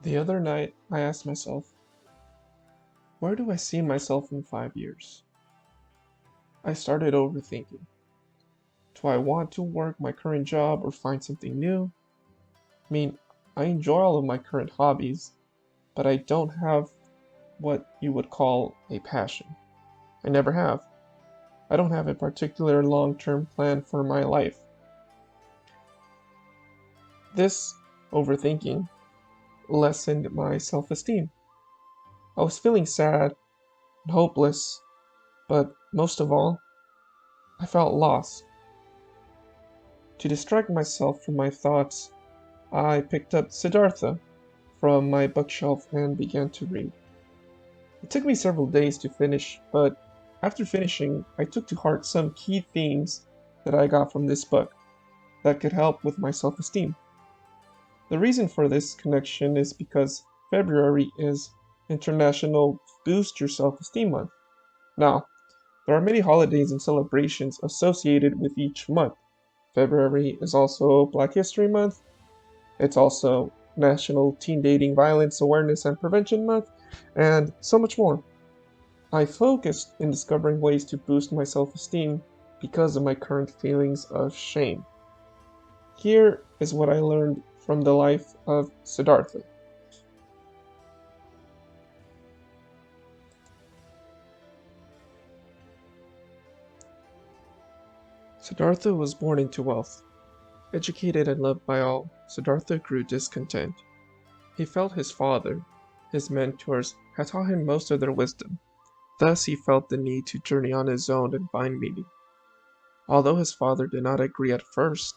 The other night, I asked myself, where do I see myself in 5 years? I started overthinking. Do I want to work my current job or find something new? I mean, I enjoy all of my current hobbies, but I don't have what you would call a passion. I never have. I don't have a particular long term plan for my life. This overthinking lessened my self esteem. I was feeling sad and hopeless, but most of all, I felt lost. To distract myself from my thoughts, I picked up Siddhartha from my bookshelf and began to read. It took me several days to finish, but after finishing, I took to heart some key themes that I got from this book that could help with my self esteem. The reason for this connection is because February is International Boost Your Self Esteem Month. Now, there are many holidays and celebrations associated with each month. February is also Black History Month. It's also National Teen Dating Violence Awareness and Prevention Month, and so much more. I focused in discovering ways to boost my self esteem because of my current feelings of shame. Here is what I learned from the life of Siddhartha. Siddhartha was born into wealth. Educated and loved by all, Siddhartha grew discontent. He felt his father, his mentors, had taught him most of their wisdom. Thus he felt the need to journey on his own and find meaning. Although his father did not agree at first,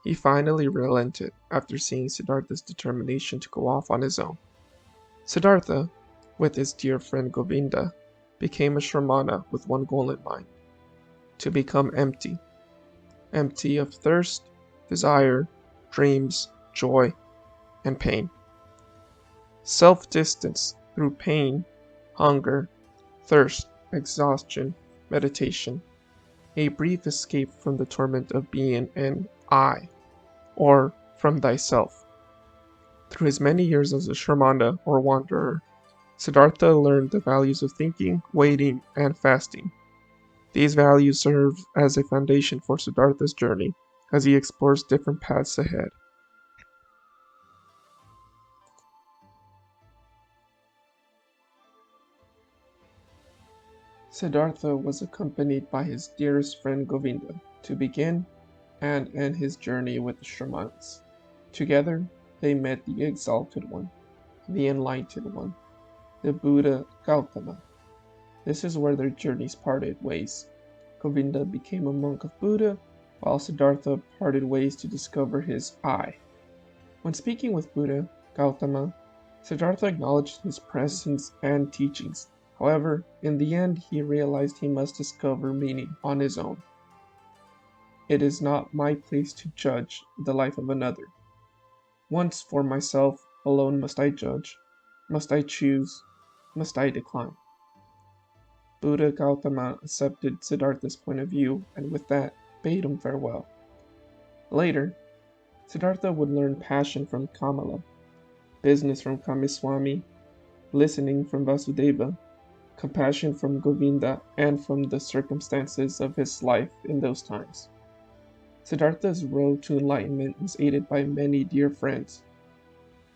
he finally relented after seeing Siddhartha's determination to go off on his own. Siddhartha, with his dear friend Govinda, became a Shramana with one goal in mind: to become empty. Empty of thirst, desire, dreams, joy, and pain. Self-distance through pain, hunger, thirst, exhaustion, meditation. A brief escape from the torment of being an I, or from thyself. Through his many years as a Shramana or wanderer, Siddhartha learned the values of thinking, waiting, and fasting. These values serve as a foundation for Siddhartha's journey as he explores different paths ahead. Siddhartha was accompanied by his dearest friend Govinda to begin and end his journey with the Shramanas. Together, they met the Exalted One, the Enlightened One, the Buddha Gautama. This is where their journeys parted ways. Govinda became a monk of Buddha, while Siddhartha parted ways to discover his I. When speaking with Buddha Gautama, Siddhartha acknowledged his presence and teachings. However, in the end, he realized he must discover meaning on his own. It is not my place to judge the life of another. Once for myself alone must I judge, must I choose, must I decline. Buddha Gautama accepted Siddhartha's point of view and with that bade him farewell. Later, Siddhartha would learn passion from Kamala, business from Kamiswami, listening from Vasudeva, compassion from Govinda, and from the circumstances of his life in those times. Siddhartha's road to enlightenment was aided by many dear friends,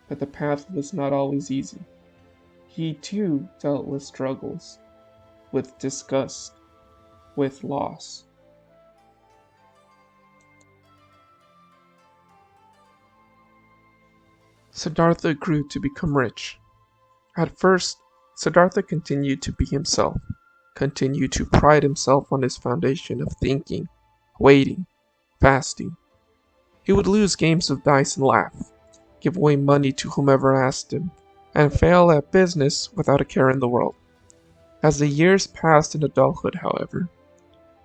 but the path was not always easy. He too dealt with struggles, with disgust, with loss. Siddhartha grew to become rich. At first, Siddhartha continued to be himself, continued to pride himself on his foundation of thinking, waiting, fasting. He would lose games of dice and laugh, give away money to whomever asked him, and fail at business without a care in the world. As the years passed in adulthood, however,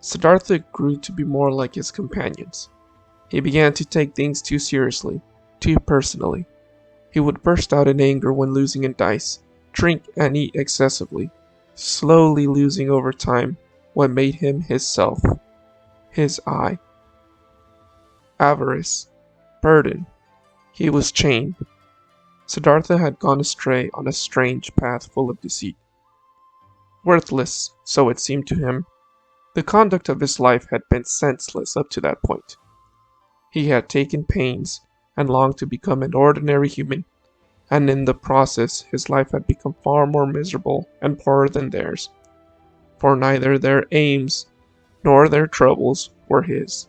Siddhartha grew to be more like his companions. He began to take things too seriously, too personally. He would burst out in anger when losing in dice, drink and eat excessively, slowly losing over time what made him his self, his I. Avarice, burden. He was chained. Siddhartha had gone astray on a strange path full of deceit. Worthless, so it seemed to him, the conduct of his life had been senseless up to that point. He had taken pains and longed to become an ordinary human, and in the process his life had become far more miserable and poorer than theirs, for neither their aims nor their troubles were his.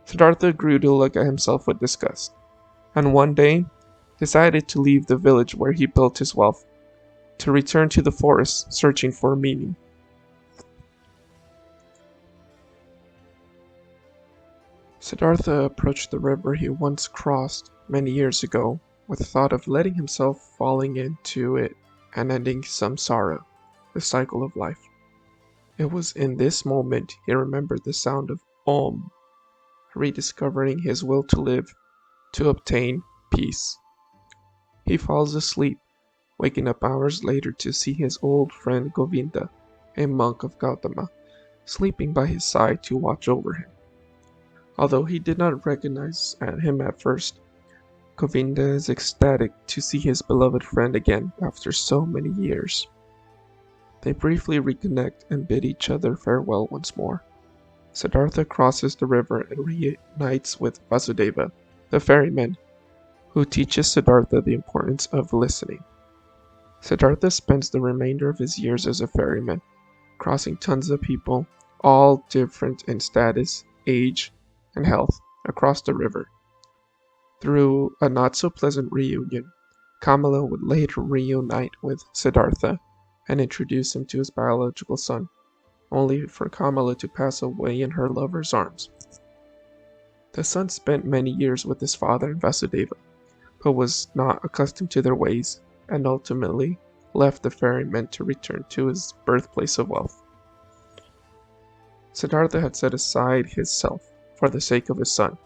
Siddhartha grew to look at himself with disgust, and one day decided to leave the village where he built his wealth, to return to the forest searching for meaning. Siddhartha approached the river he once crossed many years ago with the thought of letting himself falling into it and ending samsara, the cycle of life. It was in this moment he remembered the sound of Om, rediscovering his will to live, to obtain peace. He falls asleep, waking up hours later to see his old friend Govinda, a monk of Gautama, sleeping by his side to watch over him. Although he did not recognize him at first, Govinda is ecstatic to see his beloved friend again after so many years. They briefly reconnect and bid each other farewell once more. Siddhartha crosses the river and reunites with Vasudeva, the ferryman, who teaches Siddhartha the importance of listening. Siddhartha spends the remainder of his years as a ferryman, crossing tons of people, all different in status, age, and health, across the river. Through a not-so-pleasant reunion, Kamala would later reunite with Siddhartha and introduce him to his biological son, only for Kamala to pass away in her lover's arms. The son spent many years with his father and Vasudeva, but was not accustomed to their ways, and ultimately left the ferryman to return to his birthplace of wealth. Siddhartha had set aside his self for the sake of his son.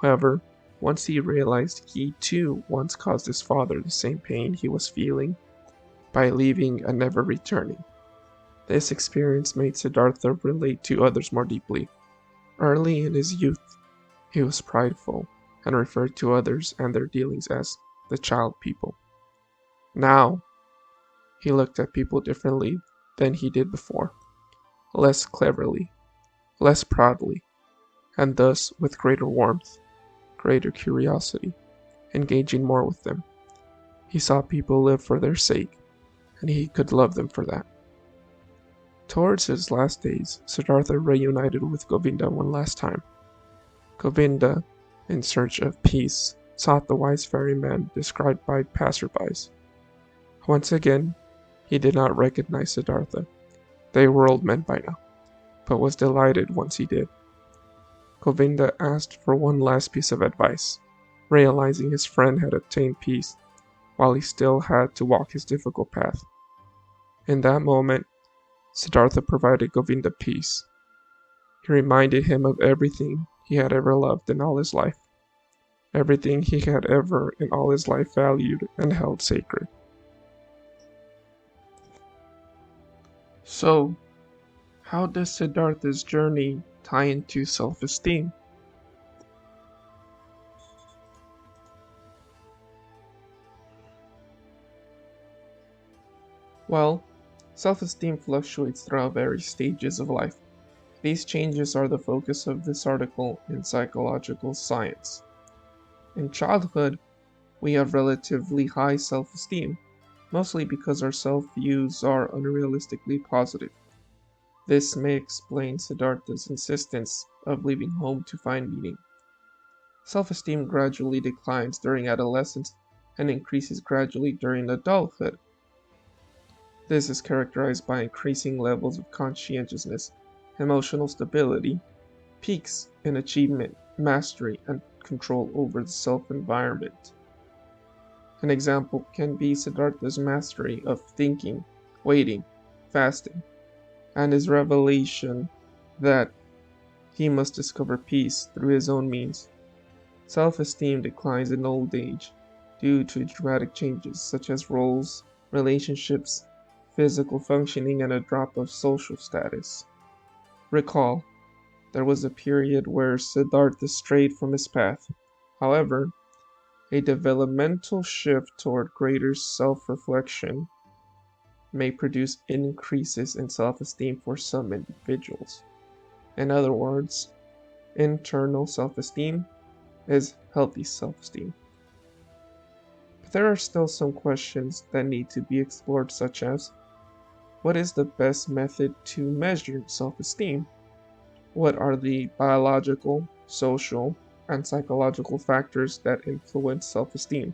However, once he realized he too once caused his father the same pain he was feeling by leaving and never returning. This experience made Siddhartha relate to others more deeply. Early in his youth, he was prideful and referred to others and their dealings as the child people. Now, he looked at people differently than he did before, less cleverly, less proudly, and thus with greater warmth, greater curiosity, engaging more with them. He saw people live for their sake, and he could love them for that. Towards his last days, Siddhartha reunited with Govinda one last time. Govinda, in search of peace, sought the wise ferryman described by passerbys. Once again, he did not recognize Siddhartha. They were old men by now, but was delighted once he did. Govinda asked for one last piece of advice, realizing his friend had obtained peace, while he still had to walk his difficult path. In that moment, Siddhartha provided Govinda peace. He reminded him of everything he had ever loved in all his life, everything he had ever in all his life valued and held sacred. So, how does Siddhartha's journey tie into self-esteem? Well, self-esteem fluctuates throughout various stages of life. These changes are the focus of this article in Psychological Science. In childhood, we have relatively high self-esteem, mostly because our self-views are unrealistically positive. This may explain Siddhartha's insistence of leaving home to find meaning. Self-esteem gradually declines during adolescence and increases gradually during adulthood. This is characterized by increasing levels of conscientiousness, emotional stability, peaks in achievement, mastery, and control over the self-environment. An example can be Siddhartha's mastery of thinking, waiting, fasting, and his revelation that he must discover peace through his own means. Self-esteem declines in old age due to dramatic changes such as roles, relationships, physical functioning, and a drop of social status. Recall, there was a period where Siddhartha strayed from his path. However, A developmental shift toward greater self-reflection may produce increases in self-esteem for some individuals. In other words, internal self-esteem is healthy self-esteem. But there are still some questions that need to be explored, such as, what is the best method to measure self-esteem? What are the biological, social, and psychological factors that influence self-esteem?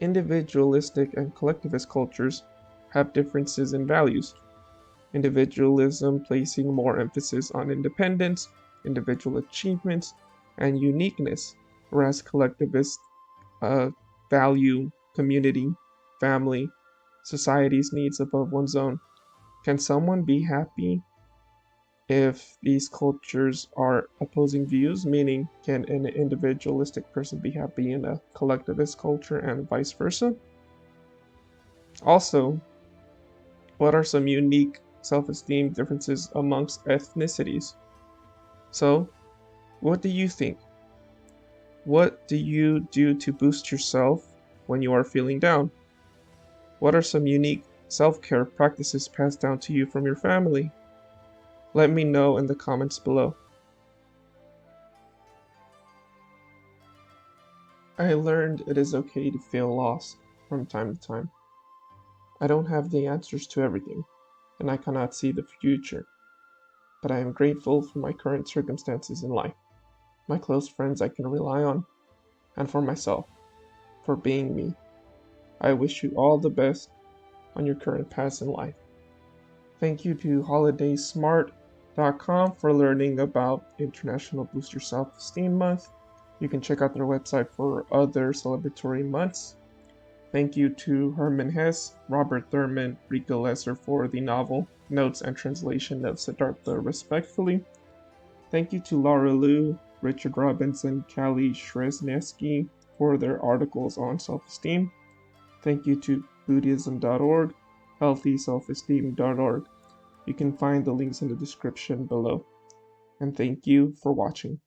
Individualistic and collectivist cultures have differences in values. Individualism placing more emphasis on independence, individual achievements, and uniqueness, whereas collectivists value community, family, society's needs above one's own. Can someone be happy if these cultures are opposing views? Meaning, can an individualistic person be happy in a collectivist culture and vice versa? Also, what are some unique self-esteem differences amongst ethnicities? So, what do you think? What do you do to boost yourself when you are feeling down? What are some unique self-care practices passed down to you from your family? Let me know in the comments below. I learned it is okay to feel lost from time to time. I don't have the answers to everything, and I cannot see the future, but I am grateful for my current circumstances in life, my close friends I can rely on, and for myself, for being me. I wish you all the best on your current paths in life. Thank you to holidaysmart.com for learning about International Boost Your Self-Esteem Month. You can check out their website for other celebratory months. Thank you to Herman Hesse, Robert Thurman, Rika Lesser for the novel, notes, and translation of Siddhartha respectfully. Thank you to Laura Liu, Richard Robbins, and Callie Trzesniewski for their articles on self-esteem. Thank you to Buddhism.org, healthyselfesteem.org. You can find the links in the description below. And thank you for watching.